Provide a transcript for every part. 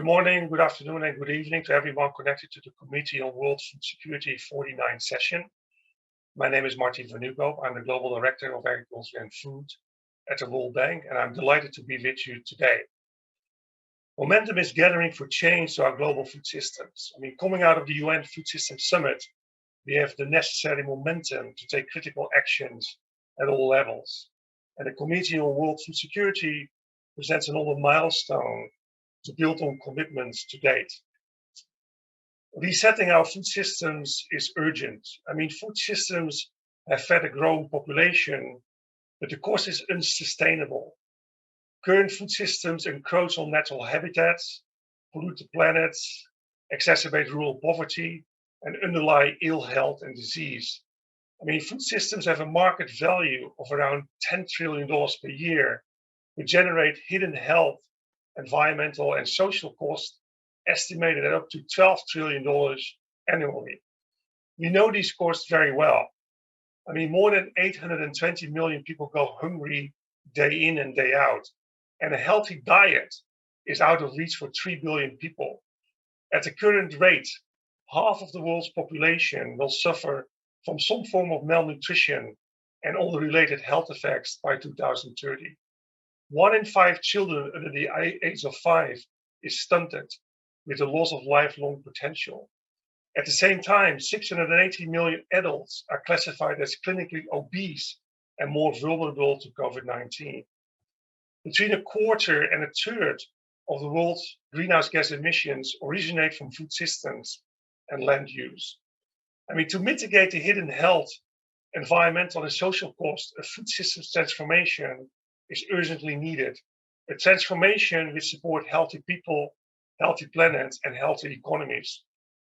Good morning, good afternoon, and good evening to everyone connected to the Committee on World Food Security 49 session. My name is Martien van Nieuwkoop. I'm the Global Director of Agriculture and Food at the World Bank, and I'm delighted to be with you today. Momentum is gathering for change to our global food systems. Coming out of the UN Food System Summit, we have the necessary momentum to take critical actions at all levels. And the Committee on World Food Security presents another milestone to build on commitments to date. Resetting our food systems is urgent. Food systems have fed a growing population, but the cost is unsustainable. Current food systems encroach on natural habitats, pollute the planet, exacerbate rural poverty, and underlie ill health and disease. Food systems have a market value of around $10 trillion per year, but generate hidden health, environmental, and social costs estimated at up to $12 trillion annually. We know these costs very well. More than 820 million people go hungry day in and day out, and a healthy diet is out of reach for 3 billion people. At the current rate, half of the world's population will suffer from some form of malnutrition and all the related health effects by 2030. 1 in 5 children under the age of 5 is stunted, with a loss of lifelong potential. At the same time, 680 million adults are classified as clinically obese and more vulnerable to COVID-19. Between a quarter and a third of the world's greenhouse gas emissions originate from food systems and land use. To mitigate the hidden health, environmental, and social costs, a food systems transformation is urgently needed. A transformation which supports healthy people, healthy planets, and healthy economies.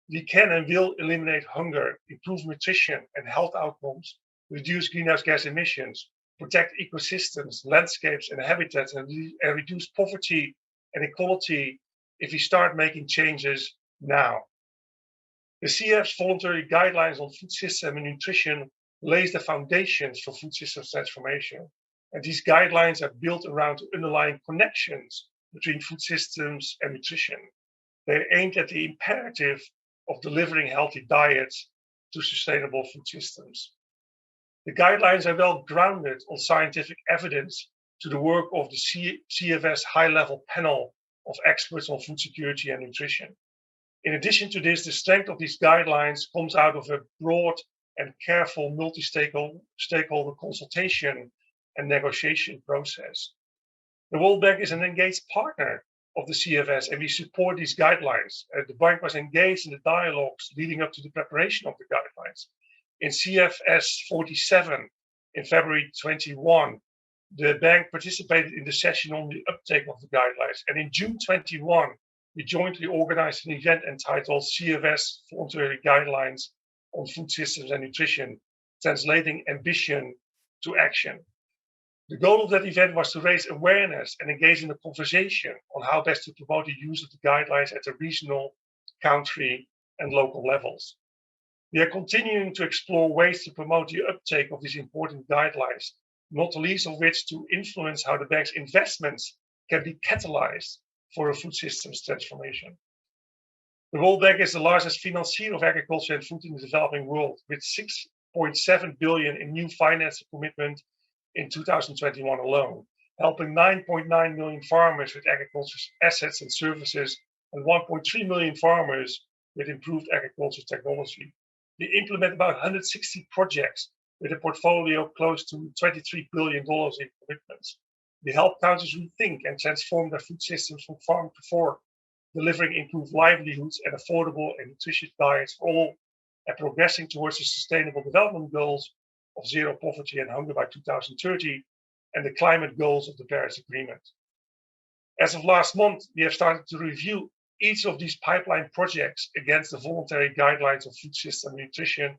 We can and will eliminate hunger, improve nutrition and health outcomes, reduce greenhouse gas emissions, protect ecosystems, landscapes, and habitats, and reduce poverty and inequality if we start making changes now. The CFS Voluntary Guidelines on Food System and Nutrition lays the foundations for food systems transformation. And these guidelines are built around the underlying connections between food systems and nutrition. They're aimed at the imperative of delivering healthy diets to sustainable food systems. The guidelines are well grounded on scientific evidence to the work of the CFS high-level panel of experts on food security and nutrition. In addition to this, the strength of these guidelines comes out of a broad and careful multi-stakeholder consultation and negotiation process. The World Bank is an engaged partner of the CFS, and we support these guidelines. The bank was engaged in the dialogues leading up to the preparation of the guidelines. In CFS47 in February 21, the bank participated in the session on the uptake of the guidelines. And in June 21, we jointly organized an event entitled CFS Voluntary Guidelines on Food Systems and Nutrition, Translating Ambition to Action. The goal of that event was to raise awareness and engage in a conversation on how best to promote the use of the guidelines at the regional, country, and local levels. We are continuing to explore ways to promote the uptake of these important guidelines, not the least of which to influence how the bank's investments can be catalyzed for a food systems transformation. The World Bank is the largest financier of agriculture and food in the developing world, with 6.7 billion in new financing commitment in 2021 alone, helping 9.9 million farmers with agriculture assets and services and 1.3 million farmers with improved agriculture technology. We implement about 160 projects with a portfolio close to $23 billion in commitments. We help countries rethink and transform their food systems from farm to fork, delivering improved livelihoods and affordable and nutritious diets for all, and progressing towards the Sustainable Development Goals of zero poverty and hunger by 2030 and the climate goals of the Paris Agreement. As of last month, we have started to review each of these pipeline projects against the voluntary guidelines of food system nutrition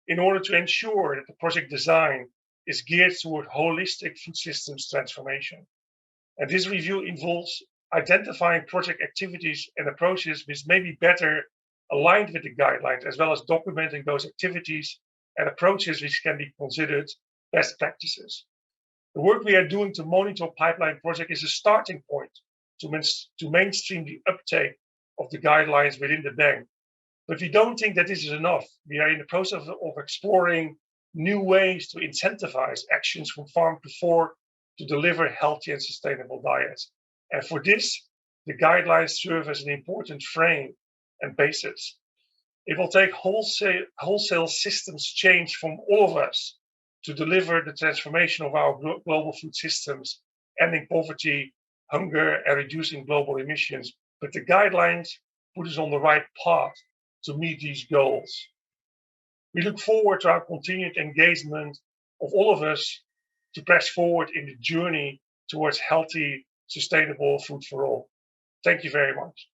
in order to ensure that the project design is geared toward holistic food systems transformation. And this review involves identifying project activities and approaches which may be better aligned with the guidelines, as well as documenting those activities and approaches which can be considered best practices. The work we are doing to monitor pipeline project is a starting point to mainstream the uptake of the guidelines within the bank. But we don't think that this is enough. We are in the process of exploring new ways to incentivize actions from farm to fork to deliver healthy and sustainable diets. And for this, the guidelines serve as an important frame and basis. It will take wholesale systems change from all of us to deliver the transformation of our global food systems, ending poverty, hunger, and reducing global emissions. But the guidelines put us on the right path to meet these goals. We look forward to our continued engagement of all of us to press forward in the journey towards healthy, sustainable food for all. Thank you very much.